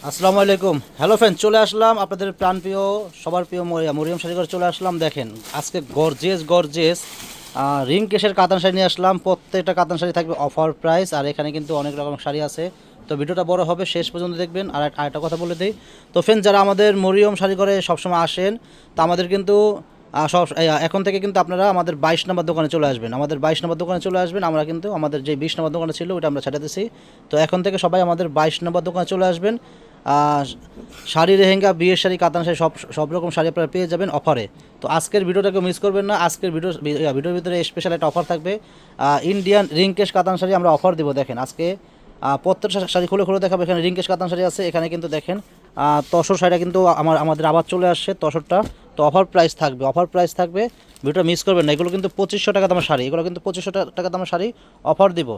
আসসালামু আলাইকুম। Hello friend, চলে আসলাম আপনাদের প্রাণপ্রিয় সবার প্রিয় মরিয়ম শাড়ি ঘরে চলে আসলাম। দেখেন আজকে গর্জিয়াস গর্জিয়াস রিং কেশের কাতান শাড়ি নিয়ে আসলাম। প্রত্যেকটা কাতান শাড়ি থাকবে অফার প্রাইস, আর এখানে কিন্তু অনেক রকম শাড়ি আছে। তো ভিডিওটা বড় হবে, শেষ পর্যন্ত দেখবেন। আর আরেকটা কথা বলে দিই, তো ফ্রেন্ড যারা আমাদের মরিয়ম শাড়ি ঘরে সবসময় আসেন, তো আমাদের কিন্তু এখন থেকে কিন্তু আপনারা আমাদের 22 নম্বর দোকানে চলে আসবেন। আমাদের 22 নম্বর দোকানে চলে আসবেন। আমরা কিন্তু আমাদের যে 20 নম্বর দোকানে ছিল ওটা আমরা ছেড়ে দিছি। তো এখন থেকে সবাই আমাদের 22 নম্বর দোকানে চলে আসবেন। শাড়ি, লেহেঙ্গা, বিয়ের শাড়ি, কাতান শাড়ি, সব সব রকম শাড়ি আপনারা পেয়ে যাবেন অফারে। তো আজকের ভিডিওটাকে মিস করবেন না। আজকের ভিডিওর ভিতরে স্পেশাল একটা অফার থাকবে। ইন্ডিয়ান রিংকেশ কাতান শাড়ি আমরা অফার দেবো। দেখেন আজকে প্রত্যেকটা শাড়ি খুলে খুলে দেখাবো। এখানে রিংকেশ কাতান শাড়ি আছে। এখানে কিন্তু দেখেন তসর শাড়িটা কিন্তু আমাদের আবার চলে আসছে তসরটা। তো অফার প্রাইস থাকবে, অফার প্রাইস থাকবে, ভিডিওটা মিস করবেন না। এগুলো কিন্তু 2500 টাকা দামের শাড়ি, এগুলো কিন্তু 2500 টাকা দামের শাড়ি অফার দিব।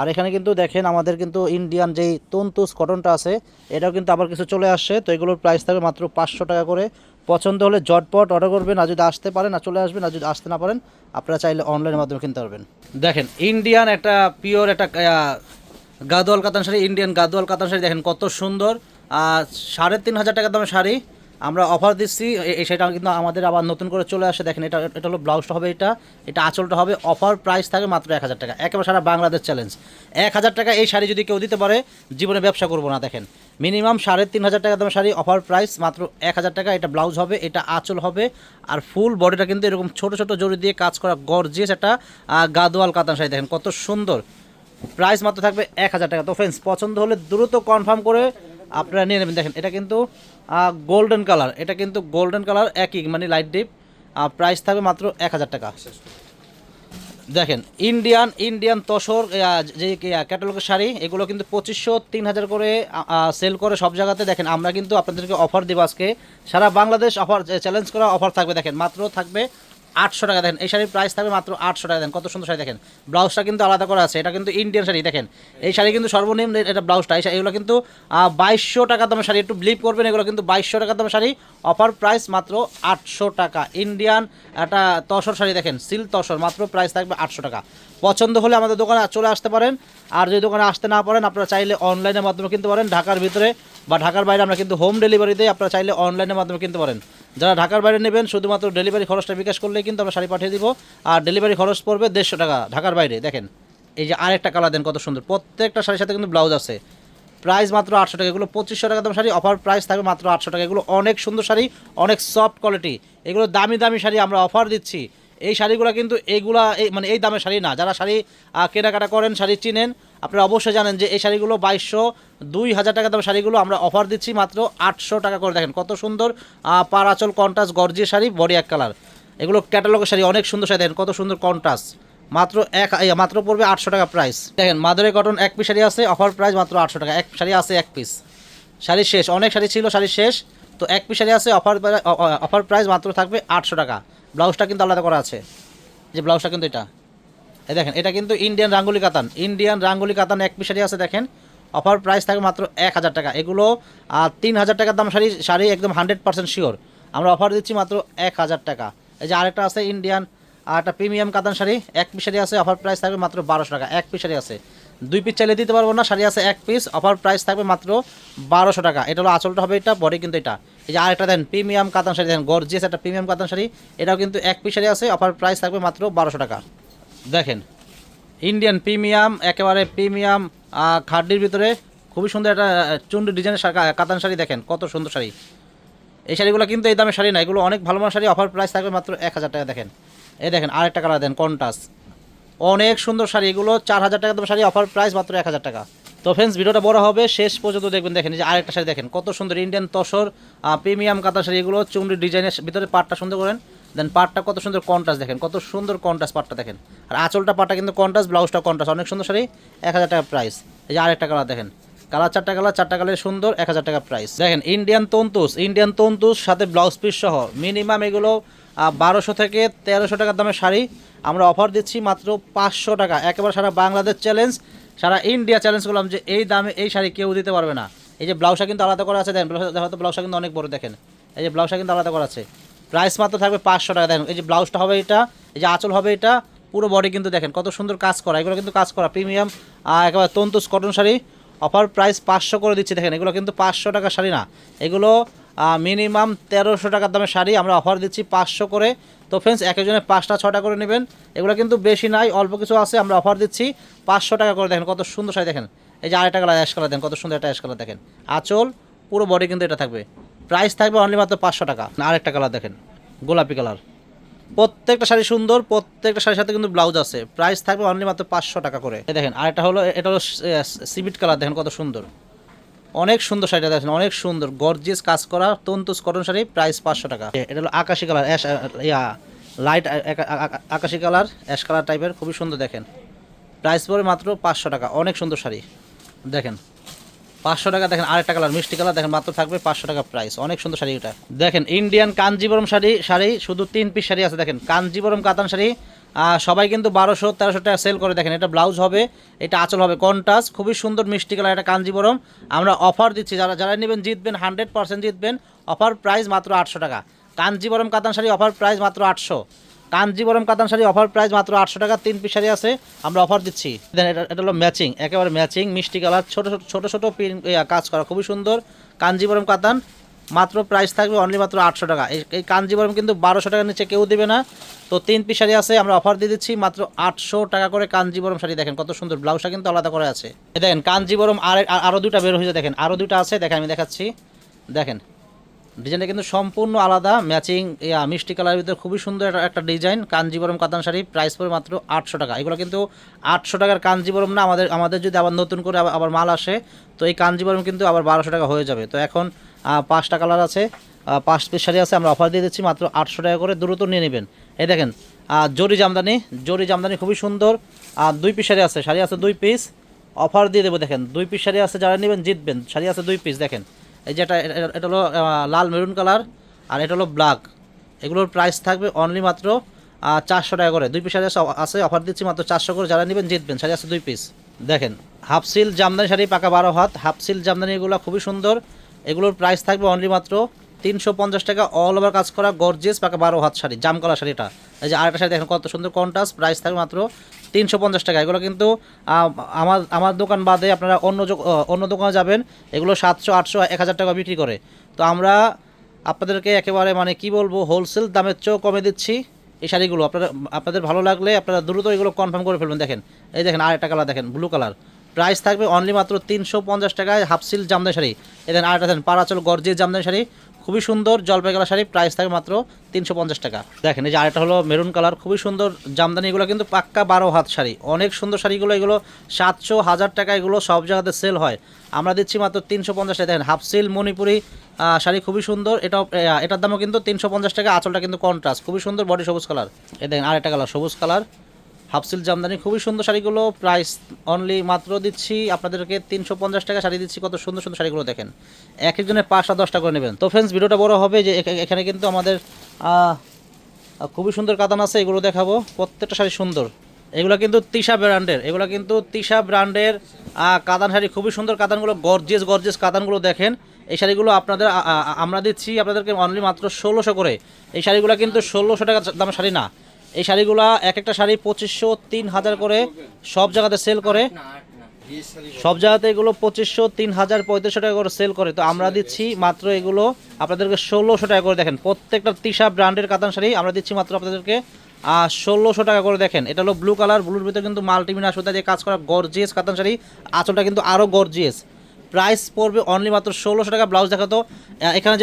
আর এখানে কিন্তু দেখেন আমাদের কিন্তু ইন্ডিয়ান যেই তন্তুস কটনটা আছে এটাও কিন্তু আবার কিছু চলে আসছে। তো এগুলোর প্রাইস থাকবে মাত্র 500 টাকা করে। পছন্দ হলে জটপট অর্ডার করবেন, আর যদি আসতে পারেন আর চলে আসবেন, আর যদি আসতে না পারেন আপনারা চাইলে অনলাইনের মাধ্যমে কিনতে পারবেন। দেখেন ইন্ডিয়ান একটা পিওর একটা গাদোয়াল কাতান শাড়ি, ইন্ডিয়ান গাদোয়াল কাতান শাড়ি দেখেন কত সুন্দর। 3500 টাকা দামের শাড়ি আমরা অফার দিচ্ছি। এই শাড়িটা কিন্তু আমাদের আবার নতুন করে চলে আসে। দেখেন এটা এটা হলো ব্লাউজটা হবে, এটা আঁচলটা হবে। অফার প্রাইস থাকে মাত্র 1000 টাকা, একেবারে সারা বাংলাদেশ চ্যালেঞ্জ। 1000 টাকা এই শাড়ি যদি কেউ দিতে পারে জীবনে ব্যবসা করবো না। দেখেন মিনিমাম 3500 টাকা দামের শাড়ি, অফার প্রাইস মাত্র 1000 টাকা। এটা ব্লাউজ হবে, এটা আঁচল হবে, আর ফুল বডিটা কিন্তু এরকম ছোটো ছোটো জড়ি দিয়ে কাজ করা গর্জিয়াস একটা গাদোয়াল কাতান শাড়ি। দেখেন কত সুন্দর, প্রাইস মাত্র থাকবে 1000 টাকা। তো ফ্রেন্ডস পছন্দ হলে দ্রুত কনফার্ম করে আপনারা নিয়ে নেবেন। দেখেন এটা কিন্তু গোল্ডেন কালার, এটা কিন্তু গোল্ডেন কালার একই মানে লাইট ডিপ। প্রাইস থাকবে মাত্র 1000 টাকা। দেখেন ইন্ডিয়ান ইন্ডিয়ান তসর যে ক্যাটালগের শাড়ি, এগুলো কিন্তু 2500 3000 করে সেল করে সব জায়গাতে। দেখেন আমরা কিন্তু আপনাদেরকে অফার দেবো আজকে, সারা বাংলাদেশ অফার চ্যালেঞ্জ করা অফার থাকবে। দেখেন মাত্র থাকবে 800 টাকা। দেখেন এই শাড়ির প্রাইস থাকবে মাত্র 800 টাকা। দেখেন কত সুন্দর শাড়ি। দেখেন ব্লাউজটা কিন্তু আলাদা করা আছে, এটা কিন্তু ইন্ডিয়ান শাড়ি। দেখেন এই শাড়ি কিন্তু সর্বনিম্ন এটা ব্লাউজটা, এগুলো কিন্তু 2200 টাকা দামের শাড়ি। একটু বিলিভ করবেন, এগুলো কিন্তু 2200 টাকা দামের শাড়ি। অফার প্রাইস মাত্র 800 টাকা। ইন্ডিয়ান একটা তসর শাড়ি, দেখেন সিল্ক তসর, মাত্র প্রাইস থাকবে 800 টাকা। পছন্দ হলে আমাদের দোকানে চলে আসতে পারেন। আর যদি দোকানে আসতে না পারেন আপনারা চাইলে অনলাইনের মাধ্যমে কিনতে পারেন। ঢাকার ভিতরে বা ঢাকার বাইরে আমরা কিন্তু হোম ডেলিভারি দিই, আপনারা চাইলে অনলাইনের মাধ্যমে কিনতে পারেন। যারা ঢাকার বাইরে নেবেন শুধুমাত্র ডেলিভারি খরচটা বিকাশ করলেই কিন্তু আমরা শাড়ি পাঠিয়ে দিব। আর ডেলিভারি খরচ পড়বে 150 টাকা ঢাকার বাইরে। দেখেন এই যে আরেকটা কালার দেন কত সুন্দর, প্রত্যেকটা শাড়ির সাথে কিন্তু ব্লাউজ আছে। প্রাইস মাত্র 800 টাকা। এগুলো 2500 টাকা দাম শাড়ি, অফার প্রাইস থাকবে মাত্র 800 টাকা। এগুলো অনেক সুন্দর শাড়ি, অনেক সফট কোয়ালিটি, এগুলো দামি দামি শাড়ি আমরা অফার দিচ্ছি। এই শাড়িগুলো কিন্তু এইগুলা মানে এই দামের শাড়ি না। যারা শাড়ি কেনাকাটা করেন, শাড়ি চিনেন, আপনারা অবশ্যই জানেন যে এই শাড়িগুলো 2200 2000 টাকা দামের শাড়িগুলো আমরা অফার দিচ্ছি মাত্র 800 টাকা করে। দেখেন কত সুন্দর পার আঁচল কন্ট্রাস্ট গর্জিয়াস শাড়ি, বডি এক কালার। এগুলো ক্যাটালগের শাড়ি, অনেক সুন্দর শাড়ি। দেখেন কত সুন্দর কন্ট্রাস্ট, মাত্র পড়বে 800 টাকা প্রাইস। দেখেন মাদুরাই কটন এক পিস শাড়ি আছে, অফার প্রাইস মাত্র 800 টাকা। এক শাড়ি আছে এক পিস, শাড়ি শেষ, অনেক শাড়ি ছিল শাড়ি শেষ। তো এক পিস শাড়ি আছে, অফার প্রাইস মাত্র থাকবে 800 টাকা। ব্লাউজটা কিন্তু আলাদা করা আছে, যে ব্লাউজটা কিন্তু এটা এই দেখেন, এটা কিন্তু ইন্ডিয়ান রাঙ্গুলি কাতান, ইন্ডিয়ান রাঙ্গুলি কাতান এক পিস শাড়ি আছে। দেখেন অফার প্রাইস থাকবে মাত্র 1000 টাকা। এগুলো 3000 টাকার দাম শাড়ি, শাড়ি একদম 100% শিওর। আমরা অফার দিচ্ছি মাত্র 1000 টাকা। এই যে আরেকটা আছে ইন্ডিয়ান আর একটা প্রিমিয়াম কাতান শাড়ি, এক পিস শাড়ি আছে, অফার প্রাইস থাকবে মাত্র 1200 টাকা। এক পিস শাড়ি আছে, দুই পিস চাইলে দিতে পারবো না, শাড়ি আছে এক পিস, অফার প্রাইস থাকবে মাত্র 1200 টাকা। এটা হলো আঁচলটা হবে, এটা বডি কিন্তু এটা। এই যে আরেকটা দেন প্রিমিয়াম কাতান শাড়ি, দেন গর্জিয়াস একটা প্রিমিয়াম কাতান শাড়ি, এটাও কিন্তু এক পিস শাড়ি আছে, অফার প্রাইস থাকবে মাত্র 1200 টাকা। দেখেন ইন্ডিয়ান প্রিমিয়াম, একেবারে প্রিমিয়াম খাড্ডির ভিতরে খুবই সুন্দর একটা চুন্ডি ডিজাইনের কাতান শাড়ি। দেখেন কত সুন্দর শাড়ি। এই শাড়িগুলো কিন্তু এই দামে শাড়ি না, এগুলো অনেক ভালো মানের শাড়ি। অফার প্রাইস থাকবে মাত্র 1000 টাকা। দেখেন এই দেখেন আরেকটা কালার দেন কন্ট্রাস্ট, অনেক সুন্দর শাড়ি। এগুলো 4000 টাকা দামের শাড়ি, অফার প্রাইস মাত্র 1000 টাকা। তো ফ্রেন্ডস ভিডিওটা বড় হবে, শেষ পর্যন্ত দেখবেন। দেখেন এই যে আরেকটা শাড়ি দেখেন কত সুন্দর, ইন্ডিয়ান তসর প্রিমিয়াম কাতান শাড়ি। এগুলো চুন্ডি ডিজাইনের ভিতরে পাটটা সুন্দর করেন, দেন পাটটা কত সুন্দর কন্ট্রাস্ট। দেখেন কত সুন্দর কন্ট্রাস্ট পাটটা দেখেন, আর আঁচলটা পাটটা কিন্তু কন্ট্রাস্ট, ব্লাউজটা কন্ট্রাস্ট, অনেক সুন্দর শাড়ি। 1000 টাকা প্রাইস। এই যে আরেকটা কালার দেখেন, কালার চারটা কালার সুন্দর, 1000 টাকা প্রাইস। দেখেন ইন্ডিয়ান তন্তুস, ইন্ডিয়ান তন্তুস সাথে ব্লাউজ পিস সহ মিনিমাম এগুলো 1200 থেকে 1300 টাকার দামের শাড়ি আমরা অফার দিচ্ছি মাত্র 500 টাকা। একেবারে সারা বাংলাদেশ চ্যালেঞ্জ, সারা ইন্ডিয়া চ্যালেঞ্জ করলাম যে এই দামে এই শাড়ি কেউ দিতে পারবে না। এই যে ব্লাউজটা কিন্তু আলাদা করা আছে, দেখেন হয়তো ব্লাউজটা কিন্তু অনেক বড়। দেখেন এই যে ব্লাউজটা কিন্তু আলাদা করা আছে, প্রাইস মাত্র থাকবে 500 টাকা। দেখেন এই যে ব্লাউজটা হবে এটা, এই যে আঁচল হবে এটা, পুরো বডি কিন্তু দেখেন কত সুন্দর কাজ করা। এগুলো কিন্তু কাজ করা প্রিমিয়াম একেবারে তন্তুস কটন শাড়ি, অফার প্রাইস 500 করে দিচ্ছি। দেখেন এগুলো কিন্তু 500 টাকা শাড়ি না, এগুলো মিনিমাম 1300 টাকার দামের শাড়ি আমরা অফার দিচ্ছি 500 করে। তো ফ্রেন্ডস এক একজনে 5টা 6টা করে নেবেন, এগুলো কিন্তু বেশি নাই, অল্প কিছু আছে, আমরা অফার দিচ্ছি 500 টাকা করে। দেখেন কত সুন্দর শাড়ি, দেখেন এই যে আরেকটা কালার অ্যাশ কালার, দেখেন কত সুন্দর একটা অ্যাশ কালার, দেখেন আঁচল পুরো বডি কিন্তু এটা থাকবে, প্রাইস থাকবে অনলি মাত্র 500 টাকা। আরেকটা কালার দেখেন গোলাপি কালার, প্রত্যেকটা শাড়ি সুন্দর, প্রত্যেকটা শাড়ির সাথে কিন্তু ব্লাউজ আছে, প্রাইস থাকবে অনলি মাত্র 500 টাকা করে। দেখেন আরেকটা হলো, এটা হলো সিভিট কালার, দেখেন কত সুন্দর, অনেক সুন্দর শাড়িটা দেখেন, অনেক সুন্দর গর্জিয়াস কাজ করা তন্তুস কটন শাড়ি, প্রাইস 500 টাকা। এটা হলো আকাশি কালার, অ্যাশ লাইট আকাশি কালার অ্যাশ কালার টাইপের, খুবই সুন্দর, দেখেন প্রাইস পড়ে মাত্র 500 টাকা, অনেক সুন্দর শাড়ি দেখেন 500 টাকা। দেখেন আরেকটা কালার মিষ্টি কালার, দেখেন মাত্র থাকবে 500 টাকা প্রাইস, অনেক সুন্দর শাড়ি এটা। দেখেন ইন্ডিয়ান কাঞ্জিবরম শাড়ি শুধু 3 পিস শাড়ি আছে, দেখেন কাঞ্জিবরম কাতান শাড়ি, সবাই কিন্তু 1200-1300 টাকা সেল করে। দেখেন এটা ব্লাউজ হবে, এটা আঁচল হবে কন্ট্রাস্ট, খুবই সুন্দর মিষ্টি কালার, এটা কাঞ্জিবরম আমরা অফার দিচ্ছি, যারা নেবেন জিতবেন, 100% জিতবেন। অফার প্রাইস মাত্র 800 টাকা। কাঞ্জিবরম কাতান শাড়ি অফার প্রাইস মাত্র 800, কাঞ্জিবরম কাতান শাড়ি অফার প্রাইস মাত্র 800 টাকা, 3 পিস শাড়ি আছে আমরা অফার দিচ্ছি। দেন এটা হলো ম্যাচিং, একেবারে ম্যাচিং মিষ্টি কালার, ছোট ছোট পিন কাজ করা, খুবই সুন্দর কাঞ্জিবরম কাতান, মাত্র প্রাইস থাকবে অনলি মাত্র 800 টাকা। এই কাঞ্জিবরম কিন্তু 1200 টাকার নিচে কেউ দেবে না। তো 3 পিস শাড়ি আছে আমরা অফার দিয়ে দিচ্ছি মাত্র 800 টাকা করে কাঞ্জিবরম শাড়ি, দেখেন কত সুন্দর, ব্লাউজটা কিন্তু আলাদা করে আছে। দেখেন কাঞ্জিবরম আরও দুটা বের হয়েছে, দেখেন আরও দুটা আছে, দেখেন আমি দেখাচ্ছি, দেখেন ডিজাইনটা কিন্তু সম্পূর্ণ আলাদা, ম্যাচিং মিষ্টি কালারের ভিতরে খুবই সুন্দর একটা ডিজাইন, কাঞ্জিবরম কাতান শাড়ি, প্রাইস পড়ে মাত্র 800 টাকা। এগুলো কিন্তু 800 টাকার কাঞ্জিবরম না, আমাদের যদি আবার নতুন করে আবার মাল আসে তো এই কাঞ্জিবরম কিন্তু আবার 1200 টাকা হয়ে যাবে। তো এখন 5টা কালার আছে, 5 পিস শাড়ি আছে, আমরা অফার দিয়ে দিচ্ছি মাত্র 800 টাকা করে, দ্রুত নিয়ে নেবেন। এই দেখেন জরি জামদানি খুবই সুন্দর, 2 পিস শাড়ি আছে 2 পিস, অফার দিয়ে দেবো। দেখেন 2 পিস শাড়ি আছে, যারা নেবেন জিতবেন, শাড়ি আছে 2 পিস। দেখেন এই যে এটা হলো লাল মেরুন কালার, আর এটা হলো ব্ল্যাক, এগুলোর প্রাইস থাকবে অনলি মাত্র 400 টাকা করে। 2 পিস শাড়ি আছে, অফার দিচ্ছি মাত্র 400 করে, যারা নেবেন জিতবেন, শাড়ি আছে 2 পিস। দেখেন হাফ সিল জামদানি শাড়ি, পাকা 12 হাত হাফ সিল জামদানি, এগুলো খুবই সুন্দর, এগুলোর প্রাইস থাকবে অনলি মাত্র 350 টাকা, অল ওভার কাজ করা গর্জিয়াস পাকা 12 হাত শাড়ি, জাম কালার শাড়িটা। এই যে আরেকটা শাড়ি দেখেন কত সুন্দর কন্ট্রাস্ট, প্রাইস থাকবে মাত্র 350 টাকা। এগুলো কিন্তু আমার দোকান বাদে আপনারা অন্য দোকানে যাবেন, এগুলো 700, 800, 1000 টাকা বিক্রি করে। তো আমরা আপনাদেরকে একেবারে মানে কি বলবো, হোলসেল দামের চেয়েও কমে দিচ্ছি এই শাড়িগুলো। আপনাদের ভালো লাগলে আপনারা দ্রুত এগুলো কনফার্ম করে ফেলবেন। দেখেন এই দেখেন আরেকটা কালার, দেখেন ব্লু কালার, প্রাইস থাকবে অনলি মাত্র 350 টাকায় হাফ সিল জামদানি শাড়ি। এদের আরেকটা দেখেন পারাচল গর্জিয়াস জামদানি শাড়ি, খুবই সুন্দর জলপাই কালার শাড়ি, প্রাইস থাকবে মাত্র 350 টাকা। দেখেন এই যে আরেকটা হলো মেরুন কালার, খুবই সুন্দর জামদানি, এগুলো কিন্তু পাক্কা 12 হাত শাড়ি, অনেক সুন্দর শাড়িগুলো, এগুলো 700, 1000 টাকা, এগুলো সব জায়গাতে সেল হয়, আমরা দিচ্ছি মাত্র 350 টাকা। দেখেন হাফ সিল মণিপুরি শাড়ি, খুবই সুন্দর, এটার দামও কিন্তু 350 টাকা, আঁচলটা কিন্তু কন্ট্রাস্ট, খুবই সুন্দর, বডি সবুজ কালার। এই দেখেন আরেকটা কালার সবুজ কালার, হাফ সিল জামদানি, খুবই সুন্দর শাড়িগুলো, প্রাইস অনলি মাত্র দিচ্ছি আপনাদেরকে 350 টাকা, শাড়ি দিচ্ছি কত সুন্দর সুন্দর শাড়িগুলো, দেখেন এক একজনের 5টা 10টা করে নেবেন। তো ফ্রেন্ডস ভিডিওটা বড় হবে, যে এখানে কিন্তু আমাদের খুবই সুন্দর কাতান আছে, এগুলো দেখাবো, প্রত্যেকটা শাড়ি সুন্দর, এগুলো কিন্তু তিশা ব্র্যান্ডের কাতান শাড়ি, খুবই সুন্দর কাতানগুলো, গর্জিয়াস কাতানগুলো দেখেন। এই শাড়িগুলো আমরা দিচ্ছি আপনাদেরকে অনলি মাত্র 1600 করে। এই শাড়িগুলো কিন্তু 1600 টাকা দামের শাড়ি না, এই শাড়িগুলো এক একটা শাড়ি 2500, 3000 করে সব জায়গাতে সেল করে, সব জায়গাতে এগুলো 2500, 3000, 3500 টাকা করে সেল করে। তো আমরা দিচ্ছি মাত্র এগুলো আপনাদেরকে 1600 টাকা করে। দেখেন প্রত্যেকটা তিশা ব্র্যান্ডের কাতান শাড়ি আমরা দিচ্ছি মাত্র আপনাদেরকে 1600 টাকা করে। দেখেন এটা হলো ব্লু কালার, ব্লুর ভিতরে কিন্তু মাল্টিমিনা সুতা দিয়ে কাজ করা গর্জিয়াস কাতান শাড়ি, আঁচলটা কিন্তু আরও গর্জিয়াস, প্রাইস পড়বে অনলি মাত্র 1600 টাকা। ব্লাউজ দেখাতো, এখানে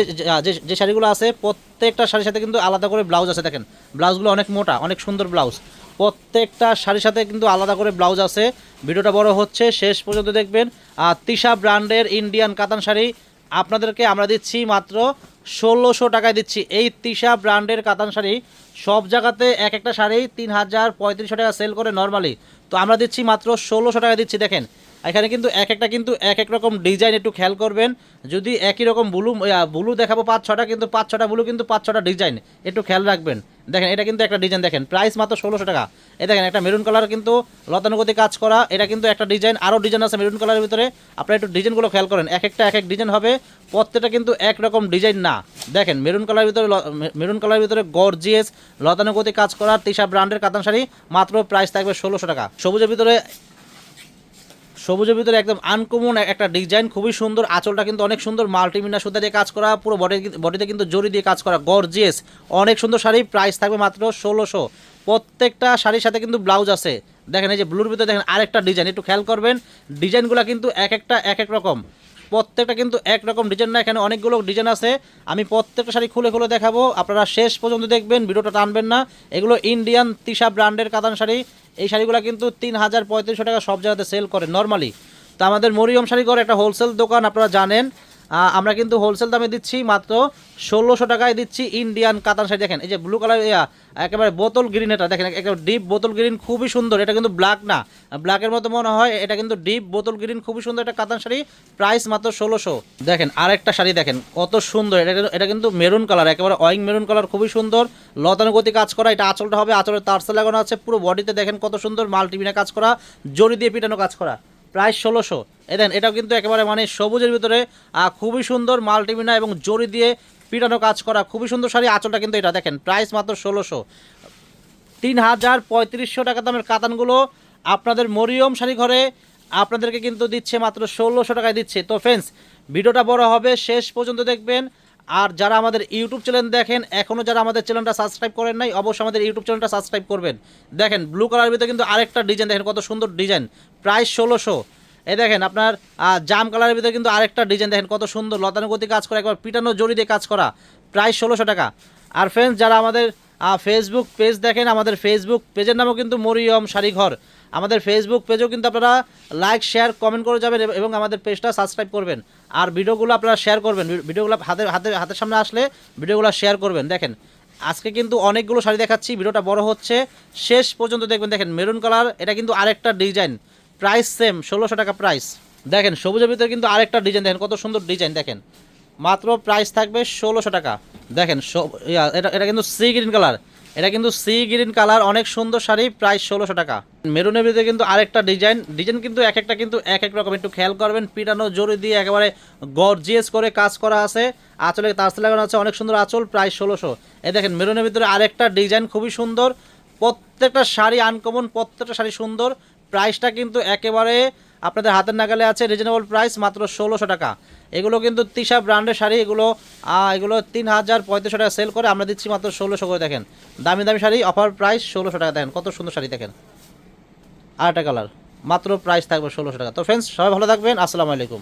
যে শাড়িগুলো আছে প্রত্যেকটা শাড়ির সাথে কিন্তু আলাদা করে ব্লাউজ আছে, দেখেন ব্লাউজগুলো অনেক মোটা, অনেক সুন্দর ব্লাউজ, প্রত্যেকটা শাড়ির সাথে কিন্তু আলাদা করে ব্লাউজ আছে। ভিডিওটা বড় হচ্ছে, শেষ পর্যন্ত দেখবেন। তিশা ব্র্যান্ডের ইন্ডিয়ান কাতান শাড়ি আপনাদেরকে আমরা দিচ্ছি মাত্র 1600 টাকায় দিচ্ছি। এই তিশা ব্র্যান্ডের কাতান শাড়ি সব জায়গাতে এক একটা শাড়ি 3000, 3500 টাকা সেল করে নর্মালি, তো আমরা দিচ্ছি মাত্র 1600 টাকা দিচ্ছি। দেখেন এখানে কিন্তু এক একটা কিন্তু এক এক রকম ডিজাইন, একটু খেয়াল করবেন, যদি একই রকম ব্লু দেখাবো 5-6টা, কিন্তু 5-6টা ব্লু কিন্তু 5-6টা ডিজাইন, একটু খেয়াল রাখবেন। দেখেন এটা কিন্তু একটা ডিজাইন, দেখেন প্রাইস মাত্র 1600 টাকা। দেখেন একটা মেরুন কালার কিন্তু লতানুগতি কাজ করা, এটা কিন্তু একটা ডিজাইন, আরও ডিজাইন আছে মেরুন কালারের ভিতরে, আপনারা একটু ডিজাইনগুলো খেয়াল করেন, এক একটা এক এক ডিজাইন হবে, প্রত্যেকটা কিন্তু একরকম ডিজাইন না। দেখেন মেরুন কালারের ভিতরে গর্জিয়াস লতানুগতি কাজ করা তিশা ব্র্যান্ডের কাতান শাড়ি, মাত্র প্রাইস থাকবে 1600 টাকা। সবুজের ভিতরে একদম আনকমন একটা ডিজাইন, খুবই সুন্দর। আঁচলটা কিন্তু অনেক সুন্দর, মাল্টিমিনা সুতা দিয়ে কাজ করা, পুরো বডিতে কিন্তু জরি দিয়ে কাজ করা, গর্জিয়াস অনেক সুন্দর শাড়ি। প্রাইস থাকবে মাত্র 1600। প্রত্যেকটা শাড়ির সাথে কিন্তু ব্লাউজ আছে। দেখেন এই যে ব্লুর ভিতরে দেখেন আরেকটা ডিজাইন, একটু খেয়াল করবেন। ডিজাইনগুলো কিন্তু এক একটা এক এক রকম, প্রত্যেকটা কিন্তু একরকম ডিজাইন না, এখানে অনেকগুলো ডিজাইন আছে। আমি প্রত্যেকটা শাড়ি খুলে খুলে দেখাবো, আপনারা শেষ পর্যন্ত দেখবেন, ভিডিওটা টানবেন না। এগুলো ইন্ডিয়ান তিশা ব্র্যান্ডের কাতান শাড়ি। এই শাড়িগুলো কিন্তু 3000-3500 টাকা সব জায়গাতে সেল করে নর্মালি। তো আমাদের মরিয়ম শাড়িঘর একটা হোলসেল দোকান, আপনারা জানেন। আমরা কিন্তু হোলসেল দামে দিচ্ছি, মাত্র 1600 টাকায় দিচ্ছি ইন্ডিয়ান কাতান শাড়ি। দেখেন এই যে ব্লু কালার, একেবারে বোতল গ্রিন, এটা দেখেন একেবারে ডিপ বোতল গ্রিন, খুবই সুন্দর। এটা কিন্তু ব্ল্যাক না, ব্ল্যাকের মতো মনে হয়, এটা কিন্তু ডিপ বোতল গ্রিন, খুবই সুন্দর একটা কাতান শাড়ি। প্রাইস মাত্র 1600। দেখেন আরেকটা শাড়ি দেখেন কত সুন্দর, এটা কিন্তু মেরুন কালার, একেবারে ওয়াইং মেরুন কালার, খুবই সুন্দর। লতানুগতি কাজ করা, এটা আঁচলটা হবে, আঁচলের তারসেল লাগানো আছে, পুরো বডিতে দেখেন কত সুন্দর মাল্টিমিনা কাজ করা, জরি দিয়ে পিটানো কাজ করা। প্রাইস 1600। দেন এটাও কিন্তু একেবারে মানে সবুজের ভিতরে খুবই সুন্দর, মাল্টিমিনা এবং জরি দিয়ে পিটানো কাজ করা, খুবই সুন্দর শাড়ি। আঁচলটা কিন্তু এটা দেখেন, প্রাইস মাত্র 1600। 3000-3500 টাকা দামের কাতানগুলো আপনাদের মরিয়ম শাড়ি ঘরে আপনাদেরকে কিন্তু দিচ্ছে মাত্র 1600 টাকায় দিচ্ছে। তো ফ্রেন্ডস, ভিডিওটা বড় হবে, শেষ পর্যন্ত দেখবেন। আর যারা আমাদের ইউটিউব চ্যানেল দেখেন, এখনও যারা আমাদের চ্যানেলটা সাবস্ক্রাইব করেন নাই, অবশ্যই আমাদের ইউটিউব চ্যানেলটা সাবস্ক্রাইব করবেন। দেখেন ব্লু কালারের ভিতরে কিন্তু আরেকটা ডিজাইন, দেখেন কত সুন্দর ডিজাইন, প্রাইস 1600। এই দেখেন আপনার জাম কালারের ভিতরে কিন্তু আরেকটা ডিজাইন, দেখেন কত সুন্দর, লতানুগতি কাজ করা, একবার পিটানো জড়ি দিয়ে কাজ করা, প্রাইস 1600 টাকা। আর ফ্রেন্ডস, যারা আমাদের ফেসবুক পেজ দেখেন, আমাদের ফেসবুক পেজের নামও কিন্তু মরিয়ম শাড়িঘর। আমাদের ফেসবুক পেজেও কিন্তু আপনারা লাইক শেয়ার কমেন্ট করে যাবেন এবং আমাদের পেজটা সাবস্ক্রাইব করবেন। আর ভিডিওগুলো আপনারা শেয়ার করবেন, ভিডিওগুলো হাতের সামনে আসলে ভিডিওগুলো শেয়ার করবেন। দেখেন আজকে কিন্তু অনেকগুলো শাড়ি দেখাচ্ছি, ভিডিওটা বড় হচ্ছে, শেষ পর্যন্ত দেখবেন। দেখেন মেরুন কালার, এটা কিন্তু আরেকটা ডিজাইন, প্রাইস সেম 1600 টাকা প্রাইস। দেখেন সবুজের ভিতরে কিন্তু আরেকটা ডিজাইন, দেখেন কত সুন্দর ডিজাইন, দেখেন মাত্র প্রাইস থাকবে 1600 টাকা। দেখেন এটা কিন্তু সি গ্রিন কালার, এটা কিন্তু সি গ্রিন কালার, অনেক সুন্দর শাড়ি, প্রাইস 1600 টাকা। মেরুনের ভিতরে কিন্তু আরেকটা ডিজাইন কিন্তু এক একটা কিন্তু এক এক রকম, একটু খেয়াল করবেন। পিটানো জড়ি দিয়ে একেবারে গর্জিয়াস করে কাজ করা আছে, আঁচলে তারসেল লাগানো আছে, অনেক সুন্দর আঁচল, প্রাইস 1600। এই দেখেন মেরুনের ভিতরে আরেকটা ডিজাইন, খুবই সুন্দর। প্রত্যেকটা শাড়ি আনকমন, প্রত্যেকটা শাড়ি সুন্দর। প্রাইসটা কিন্তু একেবারে আপনাদের হাতের নাগালে আছে, রিজনেবল প্রাইস, মাত্র 1600 টাকা। এগুলো কিন্তু তিশা ব্র্যান্ডের শাড়ি, এগুলো 3000-3500 টাকা সেল করে, আমরা দিচ্ছি মাত্র 1600 করে। দেখেন দামি দামি শাড়ি, অফার প্রাইস 1600 টাকা। দেখেন কত সুন্দর শাড়ি, দেখেন আরেকটা কালার, মাত্র প্রাইস থাকবে 1600 টাকা। তো ফ্রেন্ডস, সবাই ভালো থাকবেন, আসসালামু আলাইকুম।